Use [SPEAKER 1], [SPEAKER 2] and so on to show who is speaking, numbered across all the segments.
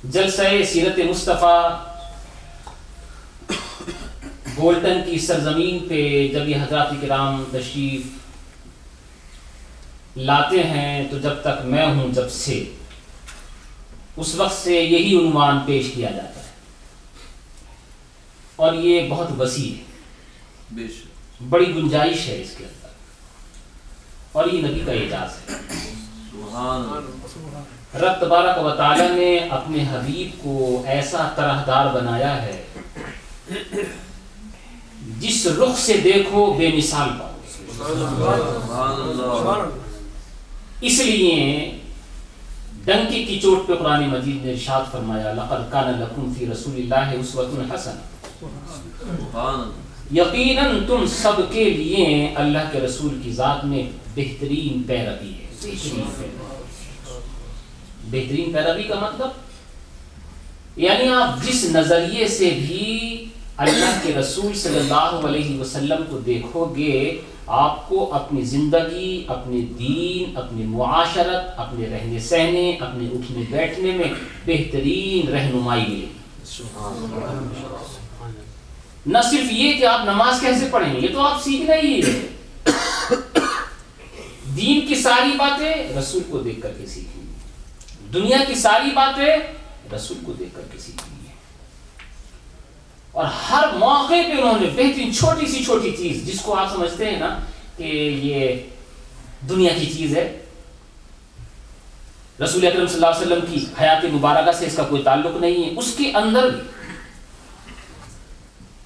[SPEAKER 1] جلسہ سیرت مصطفیٰ گولٹن کی سرزمین پہ جب یہ حضرات کرام تشریف لاتے ہیں تو جب تک میں ہوں جب سے اس وقت سے یہی عنوان پیش کیا جاتا ہے، اور یہ بہت وسیع ہے، بڑی گنجائش ہے اس کے اندر، اور یہ نبی کا اعجاز ہے۔ رب تبارک و تعالی نے اپنے حبیب کو ایسا طرحدار بنایا ہے، جس رخ سے دیکھو بے مثال پاؤ۔ اس لیے ڈنکی کی چوٹ پہ قرآن مجید نے ارشاد فرمایا لقد کان لکم فی رسول اللہ اسوۃ حسنہ، یقیناً تم سب کے لیے اللہ کے رسول کی ذات میں بہترین پیروی ہے۔ بہترین پیروی کا مطلب یعنی آپ جس نظریے سے بھی اللہ کے رسول صلی اللہ علیہ وسلم کو دیکھو گے، آپ کو اپنی زندگی، اپنے دین، اپنی معاشرت، اپنے رہنے سہنے، اپنے اٹھنے بیٹھنے میں بہترین رہنمائی ملے گی۔ نہ صرف یہ کہ آپ نماز کیسے پڑھیں، یہ تو آپ سیکھنا ہی ہے، دین کی ساری باتیں رسول کو دیکھ کر کے سیکھیں، دنیا کی ساری باتیں رسول کو دیکھ کر کے سیکھیں، اور ہر موقع پہ انہوں نے بہترین چھوٹی سی چھوٹی چیز جس کو آپ سمجھتے ہیں نا کہ یہ دنیا کی چیز ہے، رسول اکرم صلی اللہ علیہ وسلم کی حیات مبارکہ سے اس کا کوئی تعلق نہیں ہے، اس کے اندر بھی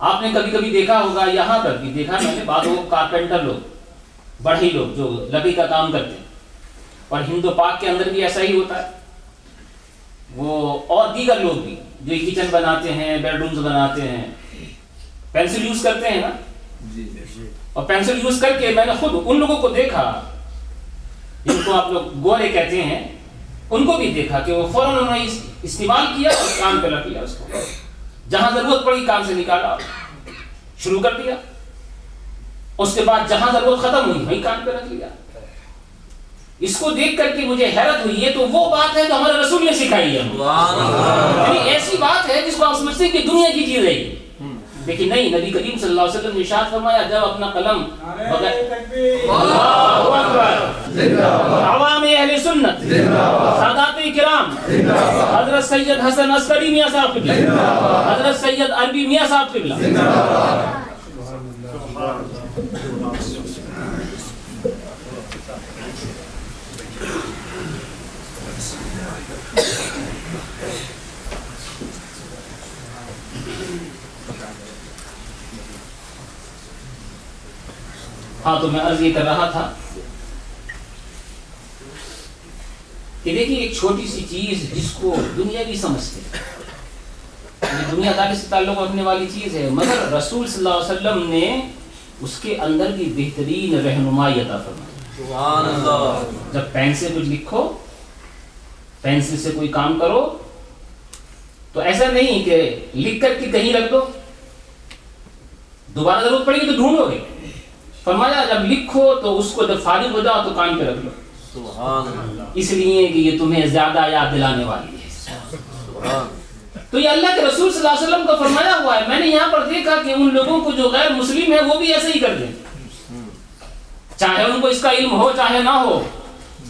[SPEAKER 1] آپ نے کبھی کبھی دیکھا ہوگا، یہاں پر بھی دیکھا میں نے، بعض کارپینٹر لوگ، بڑھئی لوگ جو لکڑی کا کام کرتے ہیں، اور ہند و پاک کے اندر بھی ایسا ہی ہوتا ہے، وہ اور دیگر لوگ بھی جو کچن بناتے ہیں، بیڈ رومز بناتے ہیں، پینسل یوز کرتے ہیں نا، اور پینسل یوز کر کے میں نے خود ان لوگوں کو دیکھا جن کو آپ لوگ گورے کہتے ہیں، ان کو بھی دیکھا کہ وہ فوراً انہوں نے استعمال کیا اور کام پہ رکھ لیا، اس کو جہاں ضرورت پڑی کام سے نکالا، شروع کر دیا، اس کے بعد جہاں ضرورت ختم ہوئی وہیں کام پہ رکھ لیا۔ اس کو دیکھ کر کے مجھے حیرت ہوئی، یہ تو وہ بات ہے جو ہمارے رسول نے سکھائی ہے، یعنی ایسی بات ہے جس کو آپ سمجھتے ہیں کہ دنیا کی چیز ہے، لیکن نہیں، نبی کریم صلی اللہ علیہ وسلم نے ارشاد فرمایا جب اپنا قلم عوام اہل سنت، سادات کرام، حضرت سید حسن عسکری میاں صاحب قبلہ، حضرت سید عربی میاں صاحب قبلہ، ہاں تو میں عرض یہ کر رہا تھا کہ دیکھیے ایک چھوٹی سی چیز جس کو دنیا بھی سمجھتے ہیں، دنیا داری سے تعلق رکھنے والی چیز ہے، مگر رسول صلی اللہ علیہ وسلم نے اس کے اندر بھی بہترین رہنمائی عطا فرمائی۔ سبحان اللہ۔ جب پین سے کچھ لکھو، پینسل سے کوئی کام کرو تو ایسا نہیں کہ لکھ کر کے کہیں رکھ دو، دوبارہ ضرورت پڑے گی تو ڈھونڈو گے، فرمایا جب لکھو تو اس کو جب فارغ ہو جاؤ تو کام پہ رکھ لو، سبحان اللہ، اس لیے کہ یہ تمہیں زیادہ یاد دلانے والی ہے۔ تو یہ اللہ کے رسول صلی اللہ علیہ وسلم کا فرمایا ہوا ہے۔ میں نے یہاں پر دیکھا کہ ان لوگوں کو جو غیر مسلم ہے وہ بھی ایسے ہی کر دیں، چاہے ان کو اس کا علم ہو چاہے نہ ہو،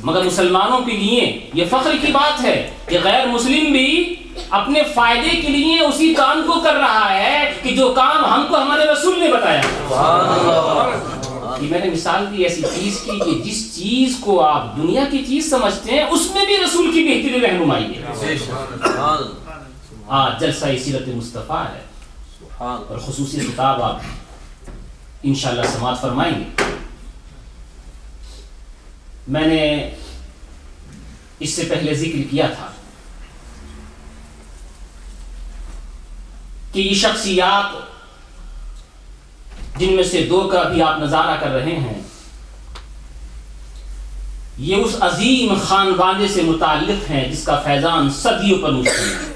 [SPEAKER 1] مگر مسلمانوں کے لیے یہ فخر کی بات ہے کہ غیر مسلم بھی اپنے فائدے کے لیے اسی کام کو کر رہا ہے کہ جو کام ہم کو ہمارے رسول نے بتایا۔ میں نے مثال دی ایسی چیز کی کہ جس چیز کو آپ دنیا کی چیز سمجھتے ہیں اس میں بھی رسول کی بہترین رہنمائی ہے۔ جلسہ سیرت مصطفیٰ ہے اور خصوصی خطاب آپ انشاءاللہ سماعت فرمائیں گے۔ میں نے اس سے پہلے ذکر کیا تھا کہ یہ شخصیات جن میں سے دو کا بھی آپ نظارہ کر رہے ہیں، یہ اس عظیم خاندان سے متعلق ہیں جس کا فیضان صدیوں پر مشتمل ہے۔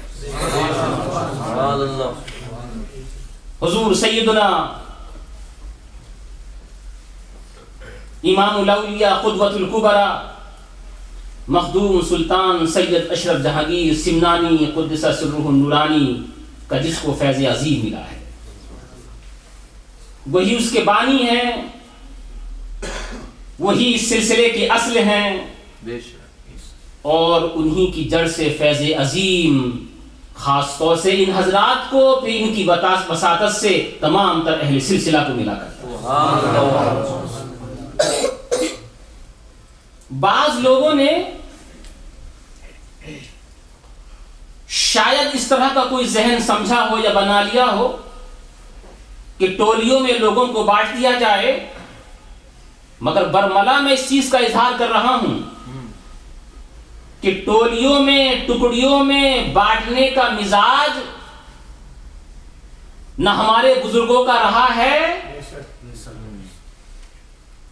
[SPEAKER 1] حضور سیدنا امام الاولیاء قدوۃ الکبریٰ مخدوم سلطان سید اشرف جہانگیر سمنانی قدس سرہ النورانی کا جس کو فیض عظیم ملا ہے، وہی اس کے بانی ہیں، وہی اس سلسلے کے اصل ہیں، اور انہی کی جڑ سے فیض عظیم خاص طور سے ان حضرات کو پھر ان کی وساطت سے تمام تر اہل سلسلہ کو ملا کرتا ہے۔ بعض لوگوں نے شاید اس طرح کا کوئی ذہن سمجھا ہو یا بنا لیا ہو کہ ٹولیوں میں لوگوں کو بانٹ دیا جائے، مگر برملا میں اس چیز کا اظہار کر رہا ہوں کہ ٹولیوں میں ٹکڑیوں میں بانٹنے کا مزاج نہ ہمارے بزرگوں کا رہا ہے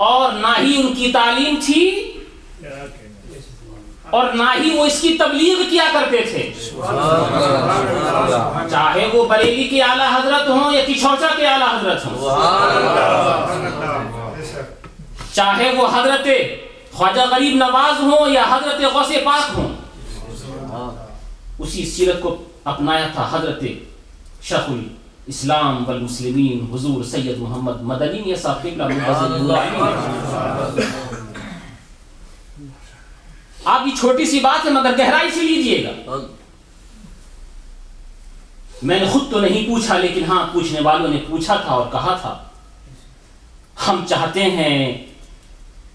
[SPEAKER 1] اور نہ ہی ان کی تعلیم تھی اور نہ ہی وہ اس کی تبلیغ کیا کرتے تھے، چاہے وہ بریلی کے اعلیٰ حضرت ہوں یا کچھوچا کے اعلیٰ حضرت ہوں، چاہے وہ حضرت خواجہ غریب نواز ہوں یا حضرت غوث پاک ہوں، اسی سیرت کو اپنایا تھا حضرت شیخ الاسلام والمسلمین حضور سید محمد مدنی صاحب قبلہ۔ آپ یہ چھوٹی سی بات ہے مگر گہرائی سے لیجئے گا۔ میں نے خود تو نہیں پوچھا لیکن ہاں پوچھنے والوں نے پوچھا تھا اور کہا تھا ہم چاہتے ہیں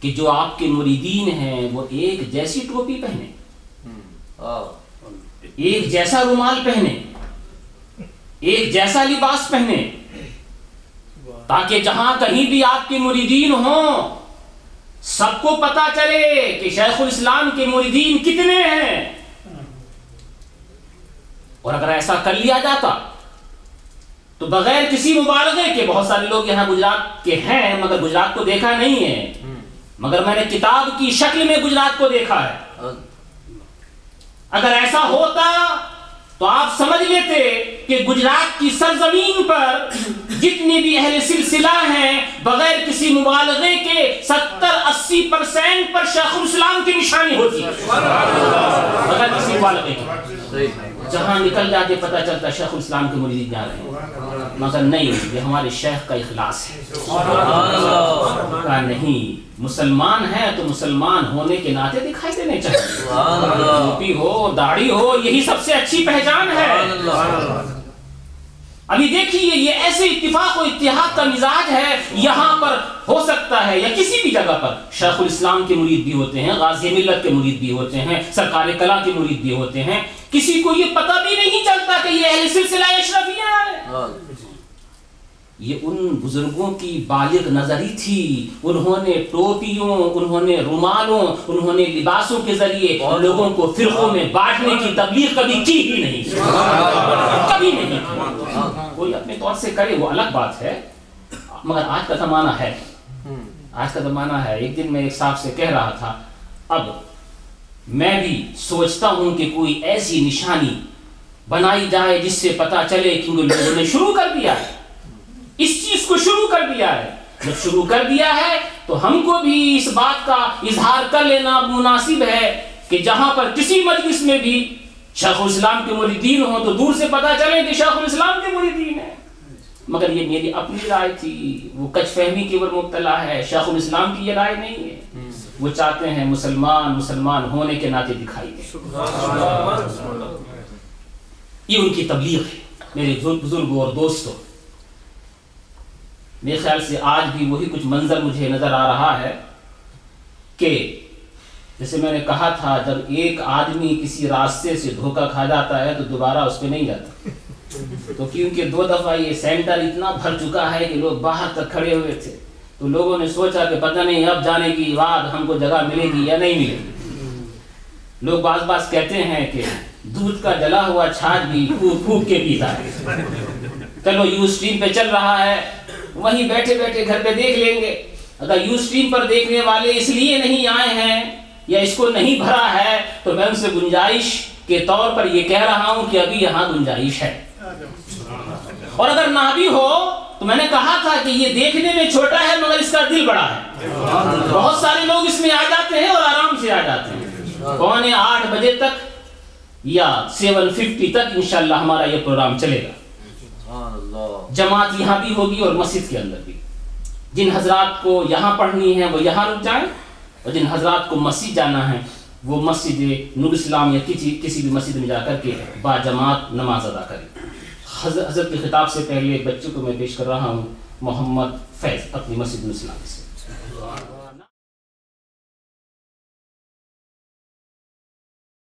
[SPEAKER 1] کہ جو آپ کے مریدین ہیں وہ ایک جیسی ٹوپی پہنے، ایک جیسا رومال پہنے، ایک جیسا لباس پہنے، تاکہ جہاں کہیں بھی آپ کے مریدین ہوں سب کو پتا چلے کہ شیخ الاسلام کے مریدین کتنے ہیں۔ اور اگر ایسا کر لیا جاتا تو بغیر کسی مبالغے کے، بہت سارے لوگ یہاں گجرات کے ہیں مگر گجرات کو دیکھا نہیں ہے، مگر میں نے کتاب کی شکل میں گجرات کو دیکھا ہے، اگر ایسا ہوتا تو آپ سمجھ لیتے کہ گجرات کی سرزمین پر جتنے بھی اہل سلسلہ ہیں بغیر کسی مبالغے کے 70-80% پر شیخ الاسلام کی نشانی ہوتی ہے، بغیر کسی مبالغے کے۔ جہاں نکل جاتے پتہ چلتا شیخ الاسلام کے مرید جا رہے ہیں، مگر نہیں، یہ ہمارے شیخ کا اخلاص ہے کا نہیں، مسلمان ہے تو مسلمان ہونے کے ناطے دکھائی دینے چاہیے، ٹوپی ہو داڑھی ہو یہی سب سے اچھی پہچان ہے۔ ابھی دیکھیے یہ ایسے اتفاق و اتحاد کا مزاج ہے، یہاں پر ہو سکتا ہے یا کسی بھی جگہ پر شیخ الاسلام کے مرید بھی ہوتے ہیں، غازی ملت کے مرید بھی ہوتے ہیں، سرکار کلا کے مرید بھی ہوتے ہیں، کسی کو یہ پتہ بھی نہیں چلتا کہ یہ اہل سلسلہ اشرفیہ ہے۔ یہ ان بزرگوں کی بالغ نظری تھی، انہوں نے ٹوپیوں، انہوں نے رومالوں، انہوں نے لباسوں کے ذریعے لوگوں کو فرقوں میں بانٹنے کی تبلیغ کبھی کی ہی نہیں، کبھی نہیں۔ کوئی اپنے طور سے کرے وہ الگ بات ہے، مگر آج کا زمانہ ہے، آج کا زمانہ ہے۔ ایک دن میں ایک صاحب سے کہہ رہا تھا اب میں بھی سوچتا ہوں کہ کوئی ایسی نشانی بنائی جائے جس سے پتا چلے کہ لوگوں نے شروع کر دیا ہے، اس چیز کو شروع کر دیا ہے۔ جب شروع کر دیا ہے تو ہم کو بھی اس بات کا اظہار کر لینا مناسب ہے کہ جہاں پر کسی مجلس میں بھی شیخ الاسلام کے مریدین ہوں تو دور سے پتا چلے کہ شیخ الاسلام کے مریدین ہیں۔ مگر یہ میری اپنی رائے تھی، وہ کچھ فہمی کی اوپر مبتلا ہے، شیخ الاسلام کی یہ رائے نہیں ہے۔ وہ چاہتے ہیں مسلمان ہونے کے ناطے دکھائی دے، یہ ان کی تبلیغ ہے۔ میرے بزرگوں اور دوستوں، میرے خیال سے آج بھی وہی کچھ منظر مجھے نظر آ رہا ہے کہ جیسے میں نے کہا تھا جب ایک آدمی کسی راستے سے دھوکہ کھا جاتا ہے تو دوبارہ اس پہ نہیں جاتا، تو کیونکہ 2 دفعہ یہ سینٹر اتنا بھر چکا ہے کہ لوگ باہر تک کھڑے ہوئے تھے، تو لوگوں نے سوچا کہ پتہ نہیں اب جانے کی بعد ہم کو جگہ ملے گی یا نہیں ملے گی۔ لوگ بعض کہتے ہیں کہ دودھ کا جلا ہوا چھاچ بھی پھونک کے پیتا ہے۔ چلو یو اسٹریم پہ چل رہا ہے، وہیں بیٹھے بیٹھے گھر پہ دیکھ لیں گے۔ اگر یو اسٹریم پر دیکھنے والے اس لیے نہیں آئے ہیں یا اس کو نہیں بھرا ہے تو میں ان سے گنجائش کے طور پر یہ کہہ رہا ہوں کہ ابھی یہاں گنجائش ہے، اور اگر نہ بھی ہو تو میں نے کہا تھا کہ یہ دیکھنے میں چھوٹا ہے مگر اس کا دل بڑا ہے۔ بہت سارے لوگ اس میں آ جاتے ہیں اور آرام سے آ جاتے ہیں، پونے 8 بجے تک یا 7:50 تک انشاءاللہ ہمارا یہ پروگرام چلے گا. جماعت یہاں بھی ہوگی اور مسجد کے اندر بھی. جن حضرات کو یہاں پڑھنی ہے وہ یہاں رک جائیں, اور جن حضرات کو مسجد جانا ہے وہ مسجد نور اسلام یا کسی بھی مسجد میں جا کر کے با جماعت نماز ادا کریں. حضرت کے خطاب سے پہلے بچوں کو میں پیش کر رہا ہوں محمد فیض اپنی مسجد نور اسلام سے.